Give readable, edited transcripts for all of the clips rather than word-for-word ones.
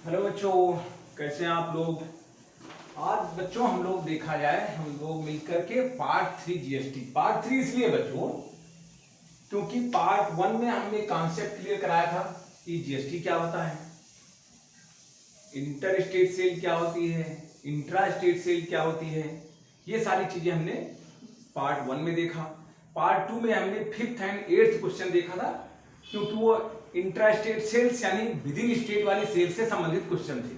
Hello बच्चों, कैसे हैं आप लोग। आज बच्चों हम लोग देखा जाए हम लोग मिलकर के पार्ट 3 जीएसटी। पार्ट 3 इसलिए बच्चों क्योंकि पार्ट 1 में हमने कॉन्सेप्ट क्लियर कराया था कि जीएसटी क्या होता है, इंटर स्टेट सेल क्या होती है, इंट्रा स्टेट सेल क्या होती है। ये सारी चीजें हमने पार्ट 1 में देखा। पार्ट 2 में हमने 5th एंड 8th क्वेश्चन देखा था क्योंकि वो इंट्रा स्टेट सेल्स यानी विद इन स्टेट वाले सेल से संबंधित क्वेश्चन थे।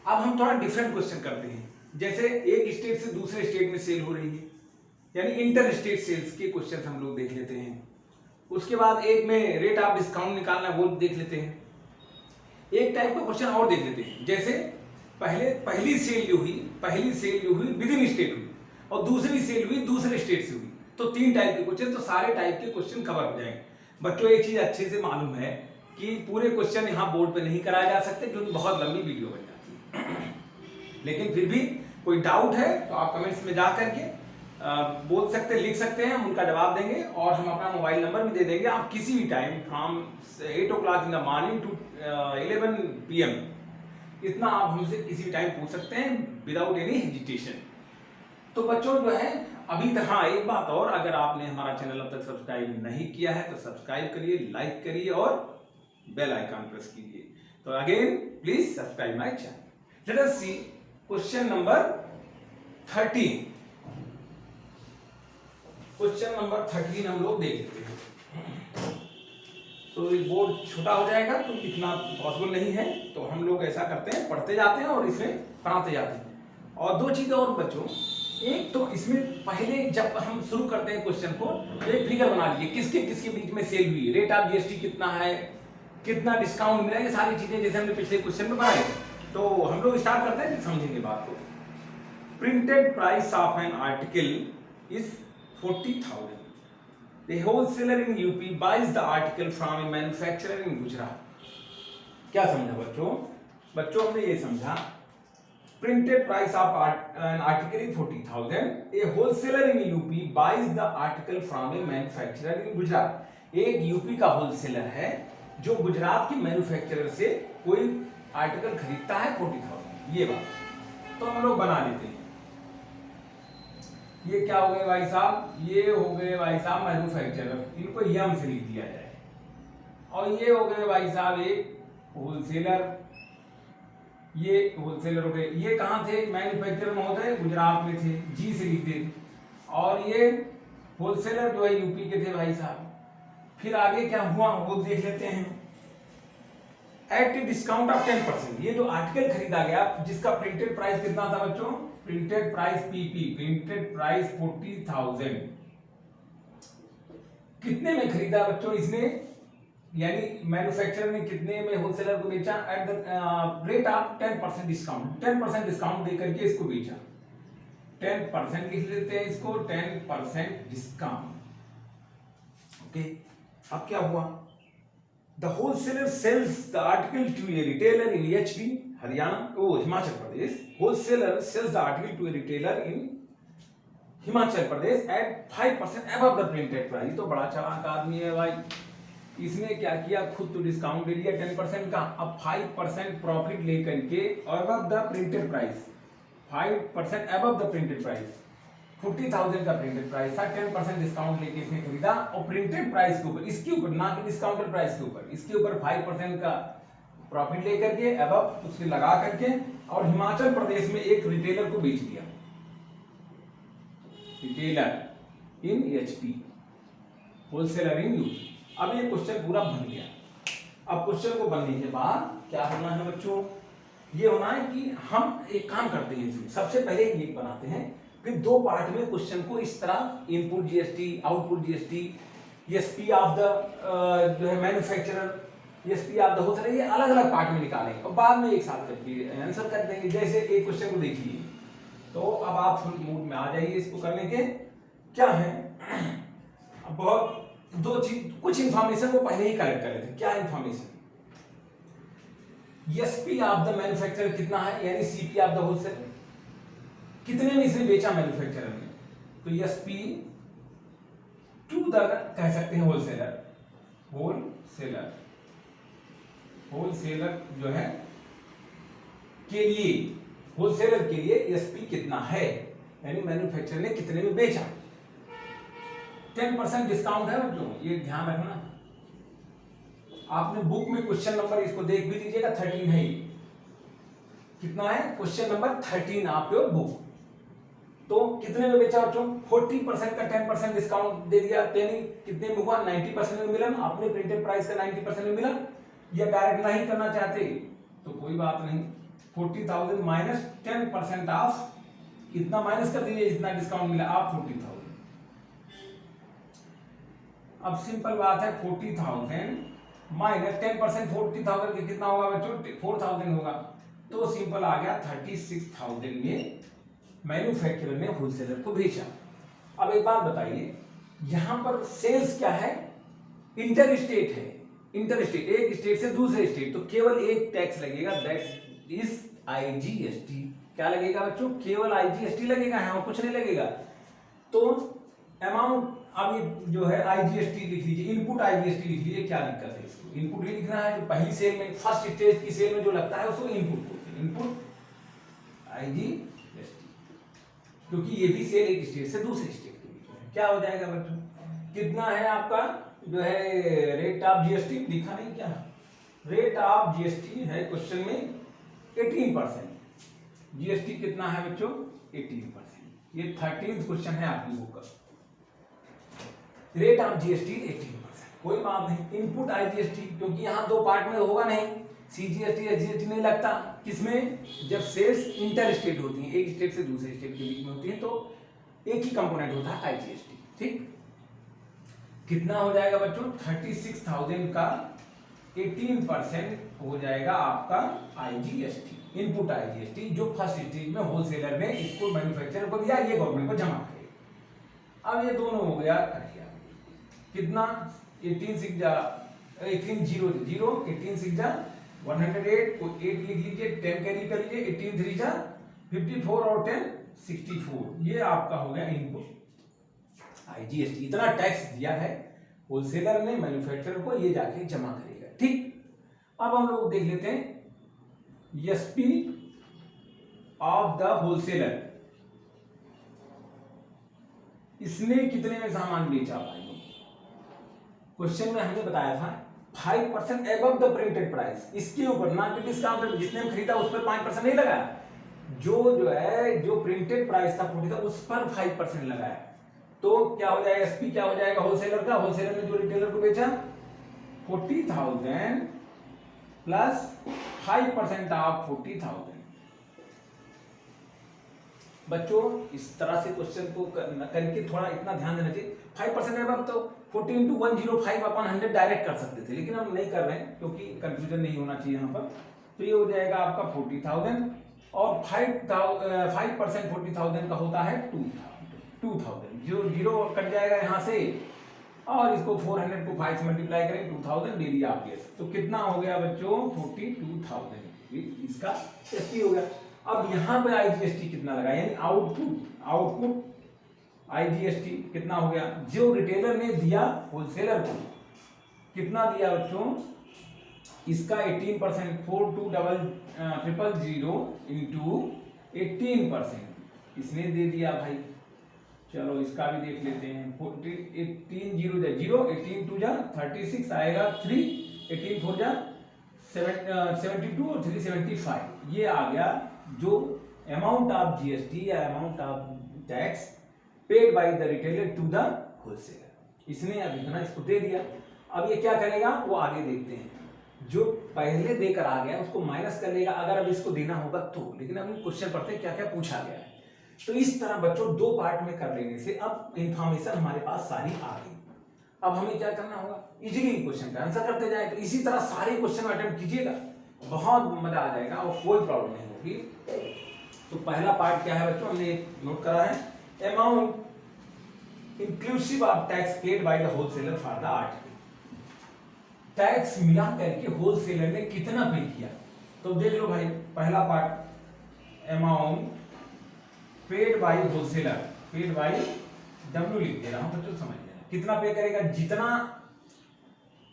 अब हम थोड़ा डिफरेंट क्वेश्चन करते हैं, जैसे एक स्टेट से दूसरे स्टेट में सेल हो रही है यानी इंटर स्टेट सेल्स के क्वेश्चन हम लोग देख लेते हैं। उसके बाद एक में रेट ऑफ डिस्काउंट निकालना वो देख लेते हैं। एक टाइप का क्वेश्चन और देख लेते हैं, जैसे पहली सेल जो हुई विद इन स्टेट हुई और दूसरी सेल हुई दूसरे स्टेट से हुई, तो 3 टाइप के क्वेश्चन, तो सारे टाइप के क्वेश्चन कवर हो जाएंगे। बच्चों एक चीज अच्छे से मालूम है कि पूरे क्वेश्चन यहाँ बोर्ड पे नहीं कराए जा सकते क्योंकि बहुत लंबी वीडियो बन जाती है। लेकिन फिर भी कोई डाउट है तो आप कमेंट्स में जा करके बोल सकते, लिख सकते हैं, हम उनका जवाब देंगे और हम अपना मोबाइल नंबर भी दे देंगे। आप किसी भी time from 8 o'clock in the morning to 11 PM इतना आप हमसे किसी भी टाइम पूछ सकते हैं विदाउट एनी हेजिटेशन। तो बच्चों जो है अभी तक, हाँ एक बात और, अगर आपने हमारा चैनल अब तक सब्सक्राइब नहीं किया है तो सब्सक्राइब करिए, लाइक करिए और बेल आइकन प्रेस कीजिए। तो again please subscribe my channel. Let us see question number 13। Question number 13 हम लोग देख लेते हैं। तो बोर्ड छोटा हो जाएगा तो लिखना पॉसिबल नहीं है, तो हम लोग ऐसा करते हैं, पढ़ते जाते हैं और इसमें बनाते जाते हैं। और दो चीजें और बच्चों, एक तो इसमें पहले जब हम शुरू करते हैं क्वेश्चन को एक फिगर बना लीजिए, किसके किसके बीच में सेल हुई, रेट ऑफ जीएसटी कितना है, कितना डिस्काउंट मिला, ये सारी चीजें जैसे हमने पिछले क्वेश्चन में बनाए। तो हम लोग स्टार्ट करते हैं, समझेंगे बात को। Printed price of an article is 40,000. The wholesaler in UP buys the article from a manufacturer in Gujarat. क्या समझा बच्चों? बच्चों हमने ये समझा printed price of an article is 40,000. A wholesaler in UP buys the article from a manufacturer in Gujarat. एक UP का wholesaler है जो गुजरात की मैन्युफैक्चरर से कोई आर्टिकल खरीदता है 40,000। ये बात तो हम लोग बना लेते हैं। ये क्या हो गए भाई साहब, ये हो गए भाई साहब मैन्युफैक्चरर, इनको यम से लिख दिया जाए। और ये हो गए भाई साहब एक होलसेलर, ये होलसेलर हो गए। ये कहाँ थे, मैन्युफैक्चरर महोदय गुजरात में थे, जी से लिख देते। और ये होलसेलर जो है यूपी के थे भाई साहब। फिर आगे क्या हुआ वो देख लेते हैं। एट डिस्काउंट ऑफ 10%, ये जो आर्टिकल खरीदा गया जिसका प्रिंटेड प्राइस कितना था बच्चों, printed price PP, printed price 40,000। कितने में खरीदा बच्चों इसने, यानी मैन्युफैक्चरर ने कितने में होलसेलर को बेचा, at the rate of 10% discount, 10% discount देकर के इसको बेचा। 10% लिख लेते हैं इसको, 10% डिस्काउंट। ओके, अब क्या हुआ, the wholesaler sells the article to a retailer in HP Haryana, Himachal Pradesh. Wholesaler sells the article to a retailer in Himachal Pradesh at 5% above the printed price. तो बड़ा चालाक आदमी है भाई, इसने क्या किया, खुद तो डिस्काउंट दे दिया 10% का, अब 5% प्रॉफिट लेकर के above the printed price, 5% above the printed price, 40,000 का प्रिंटेड प्राइस था, 10% डिस्काउंट लेके इसने खरीदा और प्रिंटेड प्राइस के ऊपर, इसके ऊपर ना कि डिस्काउंटेड प्राइस के ऊपर, इसके ऊपर 5% का प्रॉफिट लेकर के अबव उसके लगा करके और हिमाचल प्रदेश में एक रिटेलर को बेच दिया, retailer in HP, wholesaler in UP. अब ये क्वेश्चन पूरा बन गया। अब क्वेश्चन को बनने के बाद क्या होना है बच्चों, ये होना है कि हम एक काम करते हैं, इसमें सबसे पहले ये बनाते हैं, फिर 2 पार्ट में क्वेश्चन को इस तरह, input GST, output GST, SP of the जो है manufacturer, SP of the wholesaler, ये अलग अलग पार्ट में निकालेंगे और बाद में एक साथ करके आंसर कर देंगे। जैसे एक क्वेश्चन को देखिए, तो अब आप फुल मूड में आ जाइए इसको करने के। क्या है, अब बहुत 2 चीज, कुछ इंफॉर्मेशन को पहले ही कलेक्ट कर लेते हैं। क्या information, SP of the manufacturer कितना है, यानी सीपी ऑफ द होलसेलर, कितने में इसने बेचा मैन्युफैक्चरर ने, तो एसपी टू द कह सकते हैं होलसेलर, होलसेलर जो है के लिए, होलसेलर के लिए एसपी कितना है, यानी मैन्युफैक्चरर ने कितने में बेचा। 10% डिस्काउंट है बच्चों, ये ध्यान रखना। आपने बुक में क्वेश्चन नंबर इसको देख भी लीजिएगा, 13 है ये। कितना है? क्वेश्चन नंबर 13 आप योर बुक। तो कितने में बेचा बच्चों? 40% का 10% डिस्काउंट दे दिया, यानी कितने में हुआ? 90% में मिला। आपने प्रिंटेड प्राइस का 90% में मिला, या डायरेक्ट नहीं करना चाहते तो कोई बात नहीं, 40,000 माइनस 10% ऑफ, इतना माइनस कर दीजिए जितना डिस्काउंट मिला आप 40,000। अब सिंपल बात है, 40,000 माइनस 10% 40,000 के कितना होगा बच्चों? 4,000 होगा। तो सिंपल आ गया 36,000 में मैन्युफैक्चरर ने होलसेलर को बेचा। अब एक बात बताइए, यहां पर सेल्स क्या है? इंटर स्टेट है, इंटर स्टेट, एक स्टेट से दूसरे स्टेट, तो केवल एक टैक्स लगेगा, दैट इज आईजीएसटी। क्या लगेगा बच्चों? केवल आईजीएसटी लगेगा, है और कुछ नहीं लगेगा। तो अमाउंट, अब ये जो है आईजीएसटी लिख लीजिए, इनपुट आईजीएसटी लिख लीजिए, क्या दिक्कत है इसको? इनपुट ही लिखना है, जो पहली सेल में, फर्स्ट स्टेज की सेल में जो लगता है उसको इनपुट बोलते हैं, इनपुट आईजीएसटी, क्योंकि ये भी सेल एक स्टेट से दूसरे स्टेट के बीच में। क्या हो जाएगा बच्चों? कितना है आपका जो है रेट ऑफ जीएसटी? लिखा नहीं क्या? रेट ऑफ जीएसटी है क्वेश्चन में 18%। जीएसटी कितना है बच्चों? 18%। ये 13th क्वेश्चन है आपकी बुक का। रेट ऑफ जीएसटी 18%, कोई बात नहीं। इनपुट आईजीएसटी, क्योंकि यहाँ दो पार्ट में होगा नहीं, सीजीएसटी या जीएसटी नहीं लगता। किसमें? जब सेल्स इंटर स्टेट होती है, एक स्टेट से दूसरे स्टेट के बीच में होती है, तो एक ही कंपोनेंट होता है आईजीएसटी। ठीक, कितना हो जाएगा बच्चों? 36,000 का 18% हो जाएगा आपका आईजीएसटी, इनपुट आईजीएसटी, जो फर्स्ट स्टेज में होलसेलर ने इसको मैन्युफैक्चरर को दिया, ये गवर्नमेंट को जमा करेगा। अब ये दोनों हो गया, कितना? 18 6 जा 18 0 0, 18 6 जा 108 को 8 लिख लीजिए, 10 कैरी कर लीजिए, 18 3 जा 54 और 10 64। ये आपका हो गया इनपुट आईजीएसटी। इतना टैक्स दिया है होलसेलर ने मैन्युफैक्चरर को, ये जाके जमा करेगा। ठीक, अब हम लोग देख लेते हैं एसपी ऑफ द होलसेलर। इसने कितने में सामान बेचा भाई? क्वेश्चन में हमने बताया था 5% एबव द प्रिंटेड प्राइस, इसके ऊपर ना कि डिस्काउंट, जिसने खरीदा उस पर 5% नहीं लगा, जो है जो प्रिंटेड प्राइस था 40 था उस पर 5% लगाया। तो क्या हो जाएगा? एसपी क्या हो जाएगा होलसेलर का? होलसेलर ने जो रिटेलर को बेचा 40,000 प्लस 5% ऑफ 40,000। बच्चों इस तरह से क्वेश्चन को करके थोड़ा इतना ध्यान देना चाहिए। 5% एबव तो 40 into 105 अपॉन 100 डायरेक्ट कर सकते थे, लेकिन हम नहीं कर रहे हैं क्योंकि कंफ्यूजन नहीं होना चाहिए यहाँ पर। तो ये हो जाएगा आपका 40,000 और 5% 40,000 का होता है 2,000। जो जीरो कट जाएगा यहाँ से, और इसको 400 को 5 से मल्टीप्लाई करें, 2,000 ले लिया आपके। तो कितना हो गया बच्चों? 42,000 इसका एसपी हो गया। अब यहाँ पे आईजीएसटी कितना लगा, यानी आउटपुट आईजीएसटी कितना हो गया? जो रिटेलर ने दिया होलसेलर को, कितना दिया बच्चों? इसका 18%, 42,000 इंटू 18% इसने दे दिया भाई। चलो इसका भी देख लेते हैं। 18 0 0, 18 2 जा 36 आएगा, 3 18 4 जा 72 और 3 75। ये आ गया जो अमाउंट ऑफ जीएसटी या amount of tax paid by the retailer to the wholesaler. इसने अब इतना इसको दे दिया। अब ये क्या करेगा वो आगे देखते हैं। जो पहले देकर आ गया उसको माइनस कर लेगा अगर अब इसको देना होगा तो। लेकिन अब क्वेश्चन पढ़ते हैं क्या क्या पूछा गया है। तो इस तरह बच्चों दो पार्ट में कर लेने से अब इंफॉर्मेशन हमारे पास सारी आ गई। अब हमें क्या करना होगा, इजीली क्वेश्चन का आंसर करते जाए। तो इसी तरह सारे क्वेश्चन अटेम्प्ट कीजिएगा, बहुत मजा आ जाएगा और कोई प्रॉब्लम नहीं होगी। तो पहला पार्ट क्या है बच्चों, हमने नोट करा है, amount inclusive of tax paid by the wholesaler for the article. Tax मिला करके होलसेलर ने कितना पे किया। तो देख लो भाई, पहला part amount paid by wholesaler, paid by W लिख दे रहा हूं बच्चों, समझ लेना। कितना पे करेगा, जितना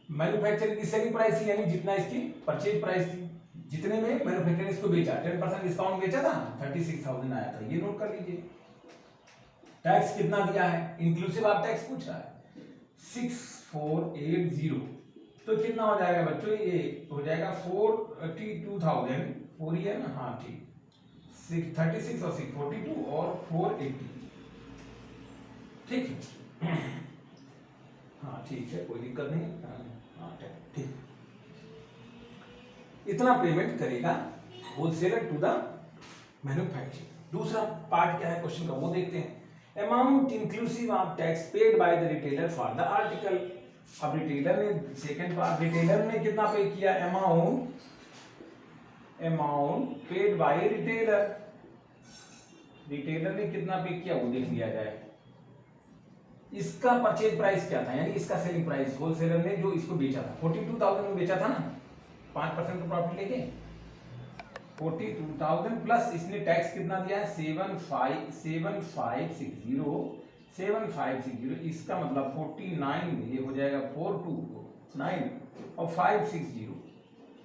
मैन्युफैक्चरिंग की सेलिंग प्राइस थी यानी जितना इसकी परचेज प्राइस थी, जितने में मैन्युफैक्चरर ने इसको बेचा 10% डिस्काउंट बेचा था, 36,000 आया था, ये नोट कर लीजिए। टैक्स कितना दिया है, इंक्लूसिव ऑफ टैक्स पूछ रहा है 6480, तो कितना हो जाएगा बच्चों, ये हो जाएगा 42,000, 4 ही है ना, हाँ ठीक, 636 और 642 और 480, ठीक है। हाँ ठीक है, कोई दिक्कत नहीं, हाँ ठीक, इतना पेमेंट करेगा होलसेलर टू द मैन्युफैक्चरर। दूसरा पार्ट क्या है क्वेश्चन का वो देखते हैं। Amount inclusive of tax paid by the retailer for the article. अब रिटेलर ने, सेकंड पार्ट, रिटेलर ने कितना पे किया, amount paid bye retailer, retailer ने कितना पे किया वो देख लिया जाए। इसका परचेज प्राइस क्या था, यानी इसका सेलिंग प्राइस, होलसेलर ने जो इसको बेचा था 42,000 में बेचा था ना, 5% का प्रॉफिट लेके 42,000 प्लस इसने टैक्स कितना दिया है 7560, इसका मतलब 49, ये हो जाएगा 429 और 560,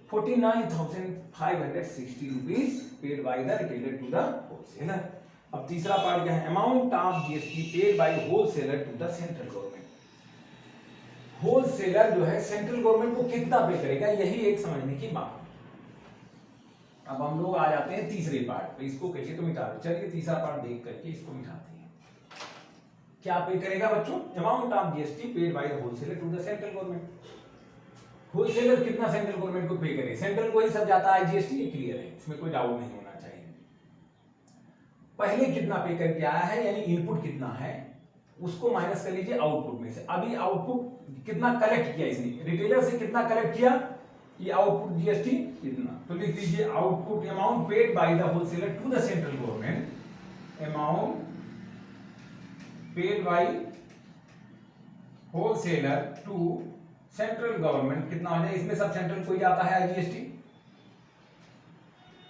49,560 rupees paid by the retailer to the wholesaler. अब तीसरा पार्ट क्या है, amount of GST paid by wholesaler to the central government. Wholesaler जो है सेंट्रल गवर्नमेंट को कितना पे करेगा, यही एक समझने की बात। अब हम लोग आ जाते हैं तीसरे पार्ट पे, इसको कैसे तो मिटा दो। चलिए तीसरा पार्ट देख करके इसको मिटाते हैं। क्या पे करेगा बच्चों, amount of GST paid by the wholesaler to the central government. Wholesaler कितना सेंट्रल गवर्नमेंट को पे करे, सेंट्रल को ही सब जाता है जीएसटी, ये क्लियर है, इसमें कोई डाउट नहीं होना चाहिए। पहले कितना पे करके आया है, यानी इनपुट कितना है उसको माइनस कर लीजिए आउटपुट में से। अभी आउटपुट कितना कलेक्ट किया इसने, रिटेलर से कितना कलेक्ट किया, ये आउटपुट जीएसटी कितना, तो लिख दीजिए output amount paid by the wholesaler to the central government, amount paid by wholesaler to central government कितना हो जाएगा, इसमें सब सेंट्रल को ही आता है जीएसटी,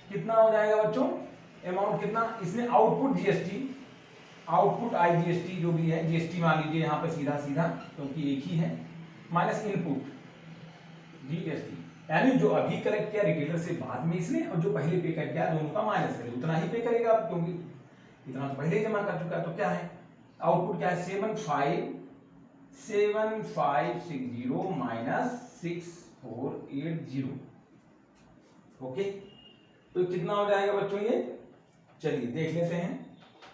कितना हो जाएगा बच्चों, अमाउंट कितना, इसमें आउटपुट जीएसटी, आउटपुट आईजीएसटी जो भी है, जीएसटी मान लीजिए यहाँ पे सीधा सीधा क्योंकि एक ही है, माइनस इनपुट जीएसटी, यानी जो अभी कलेक्ट किया रिटेलर से बाद में इसने, और जो पहले पे कर किया दोनों का माइनस करे, उतना ही पे करेगा क्योंकि इतना तो पहले ही जमा कर चुका है। तो क्या है आउटपुट, क्या है 7560 माइनस 6480, ओके। तो कितना हो जाएगा बच्चों ये, चलिए देख लेते हैं।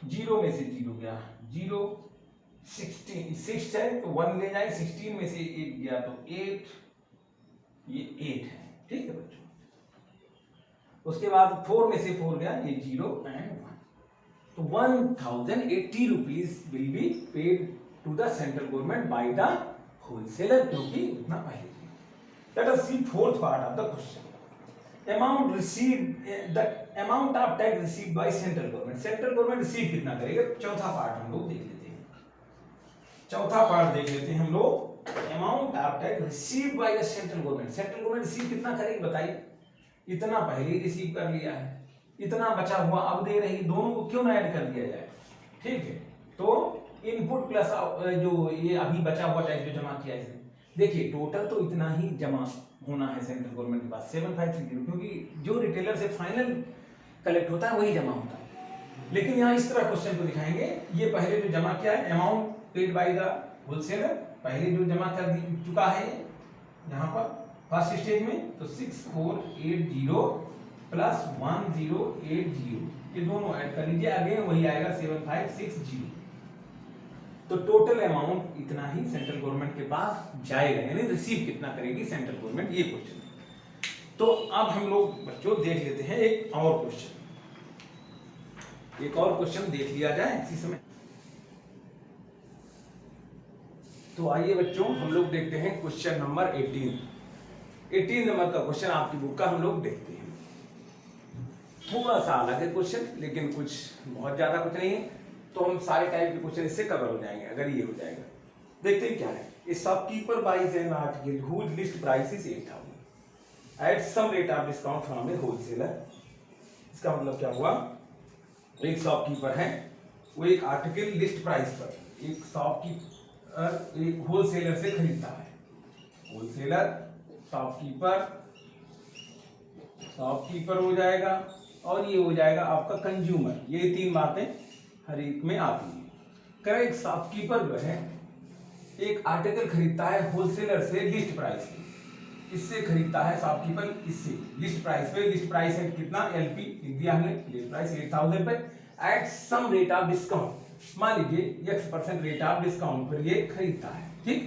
0 में से 0 गया, 0 16 6 है तो 1 ले जाए, 16 में से 8 गया तो 8, ये 8 है, ठीक है बच्चों। उसके बाद 4 में से 4 गया, ये 0 एंड 1, तो 1080 rupees will be paid to the central government by the wholesaler, क्योंकि उतना पहले। Let us see fourth part of the question, amount received, the amount of tax received by central government, central government receive कितना करेगा। चौथा part हम लोग देख लेते हैं, चौथा पार्ट देख लेते हैं हम लोग, amount of tax received by the central government, central government receive कितना करेगी बताइए, इतना पहले ही रिसीव कर लिया है, इतना बचा हुआ अब दे रही, दोनों को क्यों ना ऐड कर दिया जाए, ठीक है। तो इनपुट प्लस जो ये अभी बचा हुआ टैक्स जो जमा किया इसने, देखिए टोटल तो इतना ही जमा होना है सेंट्रल गवर्नमेंट के पास 7560, क्योंकि जो रिटेलर से फाइनल कलेक्ट होता है वही जमा होता है। लेकिन यहाँ इस तरह क्वेश्चन को दिखाएंगे, ये पहले जो जमा किया है amount paid by the wholesaler, पहले जो जमा कर चुका है यहाँ पर फर्स्ट स्टेज में, तो 6480 प्लस 1080, ये दोनों ऐड कर लीजिए, अगेन वही आएगा 7560। तो टोटल अमाउंट इतना ही सेंट्रल गवर्नमेंट के पास जाएगा, यानी रिसीव कितना करेगी सेंट्रल गवर्नमेंट, ये क्वेश्चन। तो अब हम लोग बच्चों देख लेते हैं एक और क्वेश्चन, एक और क्वेश्चन देख लिया जाए इसी समय। तो आइए बच्चों हम लोग देखते हैं क्वेश्चन नंबर 18 नंबर का क्वेश्चन आपकी बुक का हम लोग देखते हैं। थोड़ा सा अलग है क्वेश्चन, लेकिन कुछ बहुत ज्यादा कुछ नहीं है, तो हम सारे टाइप के क्वेश्चन इससे कवर हो जाएंगे अगर ये हो जाएगा। देखते हैं क्या है, a shopkeeper buys an article whose list price is 8000 at some rate of discount from a wholesaler. इसका मतलब क्या हुआ, एक शॉपकीपर है, वो एक आर्टिकल लिस्ट प्राइस पर एक शॉपकीपर एक होलसेलर से खरीदता है, होलसेलर शॉपकीपर शॉपकीपर हो जाएगा और ये हो जाएगा आपका कंज्यूमर। ये तीन बातें हर एक में आती है। करें एक शॉपकीपर जो है एक आर्टिकल खरीदता है होलसेलर से लिस्ट प्राइस पे, इससे खरीदता है शॉपकीपर, इससे लिस्ट प्राइस पे। लिस्ट प्राइस है कितना, एलपी लिख दिया हमने, लिस्ट प्राइस 8000 पे at some rate of discount. मान लीजिए x% रेट ऑफ डिस्काउंट पर ये खरीदता है, ठीक।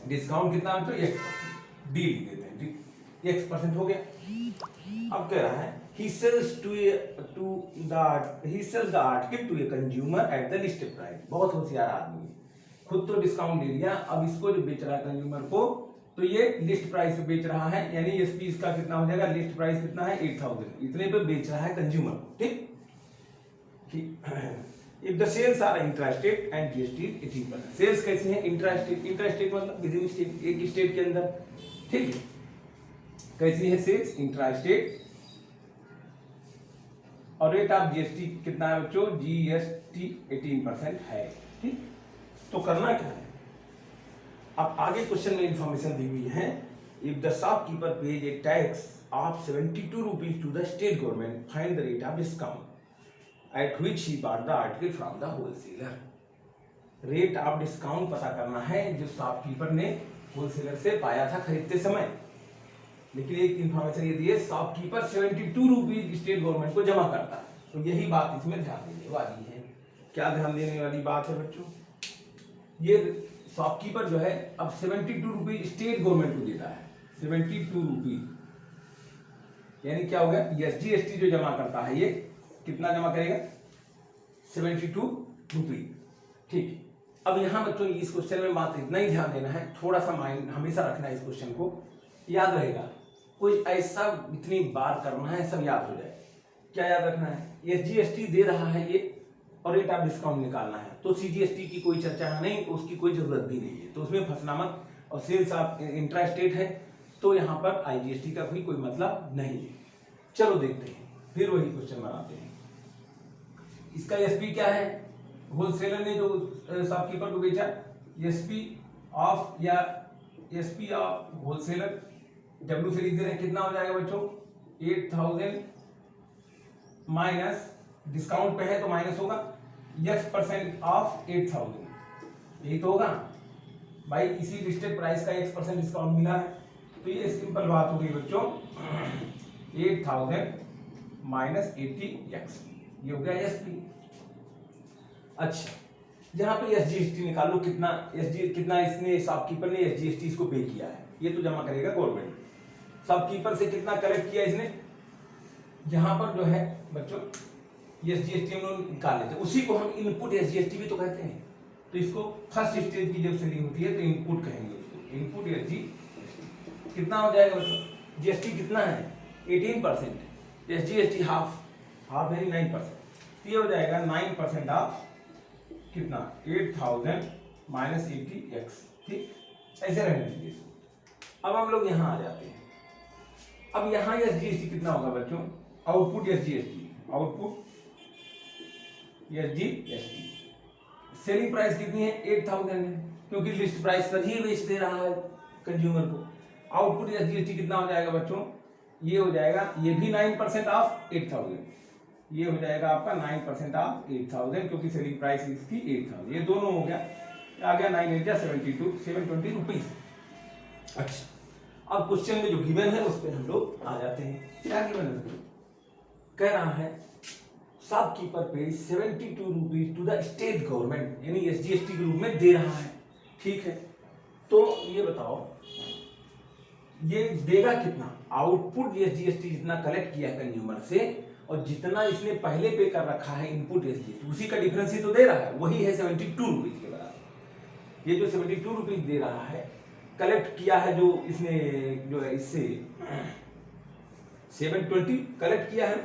डिस्काउंट कितना है तो x%, डी लिख देते हैं, ठीक। x% हो गया। अब कह रहा है he sells the article to a consumer at the list price। बहुत होशियार आदमी है, खुद तो डिस्काउंट दे दिया, अब इसको जो बेच रहा है कंज्यूमर को, तो ये लिस्ट प्राइस पे बेच रहा है, यानी एसपी इसका कितना हो जाएगा, लिस्ट प्राइस कितना है 8000, इतने पे बेच रहा है कंज्यूमर को, ठीक। If the sales are intrastate and GST 18%। Sales कैसे हैं, इंट्रास्टेट, इंट्रास्टेट मतलब विद इन स्टेट, एक स्टेट के अंदर, ठीक है। कैसी है सेल्स, इंट्रास्टेट, और रेट ऑफ जीएसटी कितना है बच्चों, जीएसटी 18% है, ठीक। तो करना क्या है, अब आगे क्वेश्चन में इंफॉर्मेशन दी हुई है, if the shopkeeper pays a tax of 72 rupees to the state government, find the rate of discount at which he bought the article from the wholesaler. Rate of discount पता करना है जो shopkeeper ने wholesaler से पाया था खरीदते समय। लेकिन एक इंफॉर्मेशन ये दी है, शॉपकीपर 72 रुपीज स्टेट गवर्नमेंट को जमा करता है, तो यही बात इसमें ध्यान देने वाली है। क्या ध्यान देने वाली बात है बच्चों, ये शॉपकीपर जो है अब 72 रुपीज स्टेट गवर्नमेंट को देता है, 72 रुपीज, यानी क्या हो गया, एसजीएसटी जो जमा करता है ये कितना जमा करेगा, 72 रुपीज, ठीक। अब यहाँ बच्चों इस क्वेश्चन में बात इतना ही ध्यान देना है, थोड़ा सा माइंड हमेशा रखना है, इस क्वेश्चन को याद रहेगा, कोई ऐसा इतनी बार करना है सब याद हो जाए। क्या याद रखना है, एसजीएसटी दे रहा है ये और रेट ऑफ डिस्काउंट निकालना है, तो सीजीएसटी की कोई चर्चा नहीं, उसकी कोई जरूरत भी नहीं है, तो उसमें फंसना मत। और सेल्स ऑफ इंट्रास्टेट है तो यहाँ पर आईजीएसटी का कोई मतलब नहीं है। चलो देखते हैं, फिर वही क्वेश्चन बनाते हैं। इसका एसपी क्या है, होलसेलर ने जो शॉपकीपर को बेचा, एसपी ऑफ या एसपी ऑफ होलसेलर, डब्ल्यू से लिख दे रहे हैं, कितना हो जाएगा बच्चों, 8000 माइनस डिस्काउंट पे है तो माइनस होगा, x% ऑफ 8000, यही तो होगा भाई, इसी लिस्टेड प्राइस का x% डिस्काउंट मिला है, तो ये सिंपल बात हो गई बच्चों, 8000 माइनस 80x, ये हो गया एसपी। अच्छा, जहां पे एसजीएसटी निकालो, कितना इसने शॉपकीपर ने एसजीएसटी इसको पे किया है, ये तो जमा करेगा गवर्नमेंट। शॉपकीपर से कितना कलेक्ट किया इसने, यहाँ पर जो है बच्चों एसजीएसटी हम लोग निकाल लेते हैं, उसी को हम इनपुट एसजीएसटी भी तो कहते हैं। तो इसको फर्स्ट स्टेज की जब सेलिंग होती है तो इनपुट कहेंगे उसको, इनपुट एसजीएसटी। कितना हो जाएगा बच्चों, जीएसटी कितना है 18%, एसजीएसटी हाफ यानी 9%, ये हो जाएगा 9% ऑफ कितना 8000 माइनस 80x, ठीक, ऐसे रहने दीजिए। अब हम लोग यहाँ आ जाते हैं, अब यहाँ एसजीएसटी कितना होगा बच्चों, output SGST, output SGST, selling price कितनी है 8000 है, क्योंकि लिस्ट प्राइस पर ही बेच दे रहा है कंज्यूमर को। आउटपुट एसजीएसटी कितना हो जाएगा बच्चों, ये हो जाएगा, ये भी 9% ऑफ 8000, ये हो जाएगा आपका 9% ऑफ 8000, क्योंकि सेलिंग प्राइस इसकी 8000, ये दोनों हो गया, आ गया 9 8 720 रुपीज। अच्छा, अब क्वेश्चन में जो गिवन है उस पर हम लोग आ जाते हैं। क्या गिवन है, कह रहा है shopkeeper pay 72 rupees to the state government, यानी एसजीएसटी के रूप में दे रहा है, ठीक है। तो ये बताओ ये देगा कितना, आउटपुट एसजीएसटी जितना कलेक्ट किया है कंज्यूमर से और जितना इसने पहले पे कर रखा है इनपुट एसजीएसटी, उसी का डिफरेंस ही तो दे रहा है, वही है 72 रुपीज के बराबर। ये जो 72 रुपीज दे रहा है कलेक्ट किया है जो इसने, जो है इससे 720 कलेक्ट किया है,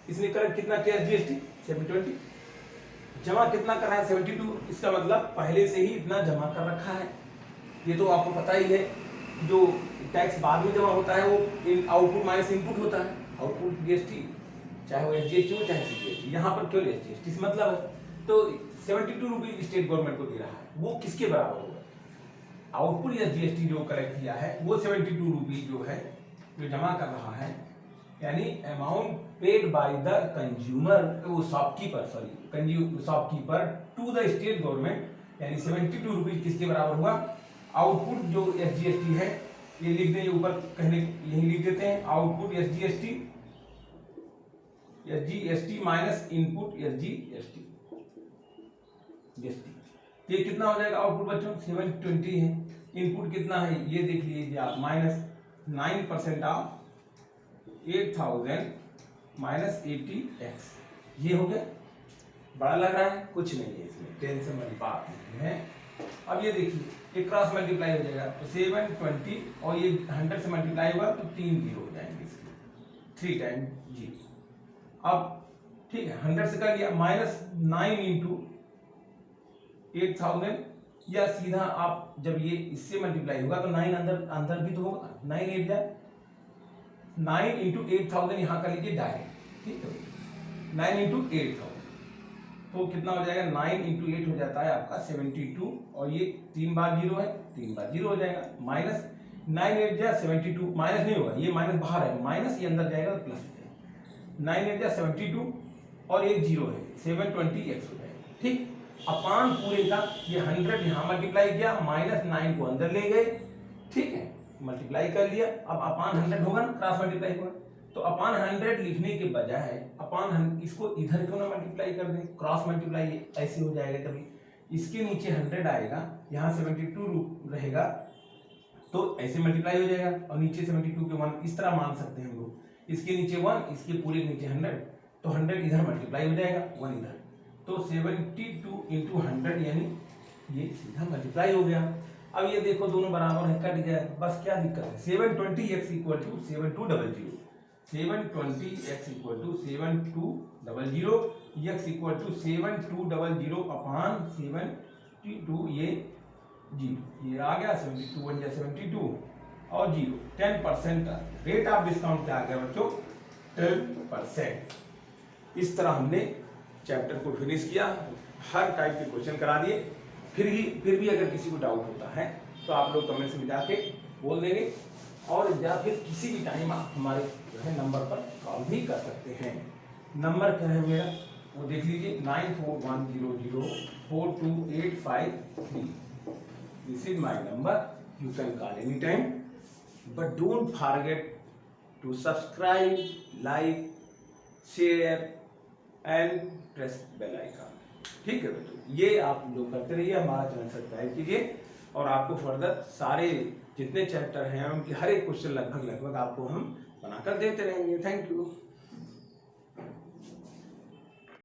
इसने कलेक्ट कितना किया जीएसटी 720, जमा कितना कर रहा है 72, इसका मतलब पहले से ही इतना जमा कर रखा है। ये तो आपको पता ही है, जो टैक्स बाद में जमा होता है वो आउटपुट माइनस इनपुट होता है, आउटपुट जीएसटी, चाहे वो एसजीएसटी हो चाहे सीजीएसटी, यहाँ पर क्यों एसजीएसटी से मतलब है। तो 72 रुपीज स्टेट गवर्नमेंट को दे रहा है, वो किसके बराबर होगा, आउटपुट या जीएसटी जो कलेक्ट किया है वो 72 रुपीज जो है जो जमा कर रहा है यानी amount paid by the consumer, वो shopkeeper, shopkeeper to the state government, यानी 72 रुपीज किसके बराबर हुआ? आउटपुट जो SGST है, ये लिख दें, ऊपर कहने यही लिख देते हैं, output SGST minus input SGST। ये कितना हो जाएगा आउटपुट बच्चों? 720 है। इनपुट कितना है ये देख लीजिए आप, माइनस 9% ऑफ 8000 माइनस 80x। ये हो गया। बड़ा लग रहा है? कुछ नहीं है इसमें, टेंशन वाली बात नहीं है। अब ये देखिए, ये क्रॉस मल्टीप्लाई हो जाएगा तो 720 और ये 100 से मल्टीप्लाई होगा तो 3 जीरो हो जाएंगे इसके, 3 टाइम 0। अब ठीक है, 100 से कर लिया, माइनस 9 इंटू 8000, या सीधा आप जब ये इससे मल्टीप्लाई होगा तो 9 अंदर भी तो होगा, 9 8 जा 9 इंटू 8000 यहाँ कर लीजिए डायरेक्ट, ठीक है, 9 इंटू 8000 तो कितना हो जाएगा? 9 इंटू 8 हो जाता है आपका 72, और ये 3 बार 0 है, 3 बार 0 हो जाएगा, माइनस 9 8 जा 72, माइनस नहीं होगा, ये माइनस बाहर है, माइनस ये अंदर जाएगा तो प्लस हो जाएगा, 9 8 जा 72 और एक 0 है, 720x हो जाएगा, ठीक। अपान पूरे का ये 100 यहाँ मल्टीप्लाई किया, माइनस 9 को अंदर ले गए, ठीक है, मल्टीप्लाई कर लिया। अब अपान 100 होगा ना, क्रॉस मल्टीप्लाई होगा, तो अपान 100 लिखने के बजाय अपान इसको इधर क्यों ना मल्टीप्लाई कर दें, क्रॉस मल्टीप्लाई ऐसे हो जाएगा, कभी इसके नीचे 100 आएगा, यहाँ 72 रहेगा तो ऐसे मल्टीप्लाई हो जाएगा, और नीचे 72 के 1 इस तरह मान सकते हैं हम लोग, इसके नीचे 1, इसके पूरे नीचे 100, तो 100 इधर मल्टीप्लाई हो जाएगा, 1 इधर, तो 72 इंटू 100 यानी ये सीधा मल्टीप्लाई हो गया। अब ये देखो दोनों बराबर है, कट गया, बस क्या दिक्कत है? 720x equal to 7200, 720x equal to 7200, x equal to 7200 upon 72, ये 0, ये आ गया, 72 बन गया 72 और 0, 10% रेट ऑफ डिस्काउंट क्या आ गया बच्चों? 10%। इस तरह हमने चैप्टर को फिनिश किया, हर टाइप के क्वेश्चन करा दिए। फिर भी अगर किसी को डाउट होता है तो आप लोग कमेंट्स में जाके बोल देंगे, और या फिर किसी भी टाइम आप हमारे जो है नंबर पर कॉल भी कर सकते हैं। नंबर क्या है मेरा, वो देख लीजिए, 9410042853। This is my number, you can call any time, but don't forget to subscribe, like, share and press bell icon, ठीक है बच्चों। ये आप लोग करते रहिए, हमारा चैनल सब्सक्राइब कीजिए, और आपको फर्दर सारे जितने चैप्टर हैं उनके हर एक क्वेश्चन लगभग आपको हम बनाकर देते रहेंगे। Thank you.